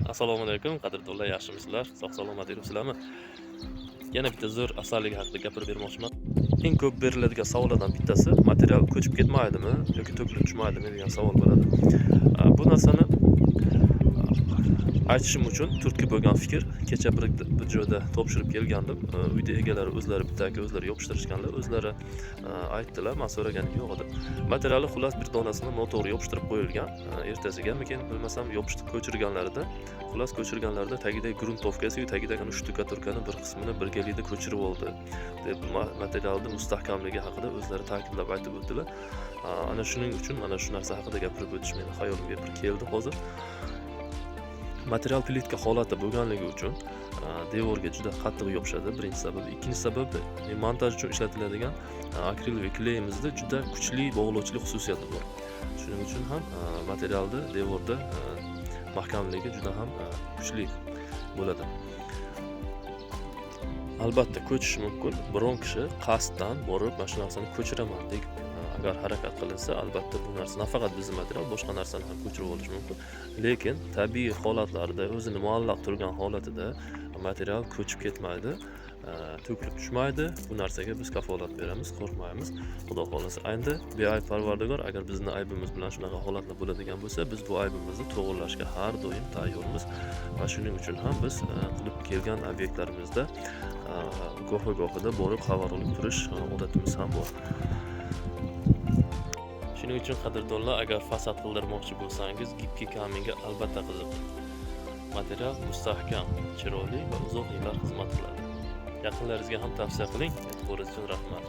Assalomu alaykum, qadrdonlar, yaxshimisizlar? Sog' salomat yuribsizlarmi? Yana bitta zo'r afzalligi haqida gapirib bermoqchiman. Eng ko'p beriladigan savollardan bittasi material ko'chib ketmaydimi yoki to'kilib tushmaydimi degan savol bo'ladi. Bu narsani aytishim uchun turtki bo'lgan fikr kecha bir joyda topshirib kelgandim. Uyda egalari o'zlari bittaga o'zlari yopishtirishganlar, o'zlari aytdilar, men so'raganim yo'q edi. Materiali xullas bir donasini noto'g'ri yopishtirib qo'yilgan. Ertasiga bilmasam yopishtirib ko'chirganlarida, xullas ko'chirganlarida tagidagi gruntovkasi, tagidagi ana shu tuka-turkani bir qismini birgalikda ko'chirib oldi deb materialning mustahkamligi haqida o'zlari ta'kidlab aytib o'tdilar. Ana shuning uchun mana shu narsa haqida gapirib o'tish meni hayolimga bir keldi hozir. Material plitka holati bo'lganligi uchun devorga juda qattiq yopishadi. Birinchi sababi, ikkinchi sababi montaj uchun ishlatiladigan akrilovый klayimizda juda kuchli bog'lovchilik xususiyati bor. Shuning uchun ham materialni devorda mahkamligi juda ham kuchli bo'ladi. Albatta ko'chish mumkin. Biron kishi qasddan borib mana shu narsani ko'chiraman deb agar harakat qilinsa, albatta bu narsa nafaqat bizning material, boshqa narsani ham ko'chirib olish mumkin. Lekin tabiiy holatlarda, o'zini muallaq turgan holatida material ko'chib ketmaydi, to'kilib tushmaydi. Bu narsaga biz kafolat beramiz, qo'rqmaymiz. Xudo xolasa. Endi beayb Parvardigor agar bizning aybimiz bilan shunaqa holatlar bo'ladigan bo'lsa, biz bu aybimizni to'g'rilashga har doim tayyormiz. Va shuning uchun ham biz qilib kelgan obyektlarimizda gohi-gohida borib xabar olib turish odatimiz ham bor. Shuning uchun qadrdonlar, agar fasad qildirmoqchi bo'lsangiz, gipki kaminga albatta qiziqing. Material mustahkam, chiroyli va uzoq yillar xizmat qiladi. Yaqinlaringizga ham tavsiya qiling. E'tiboringiz uchun rahmat.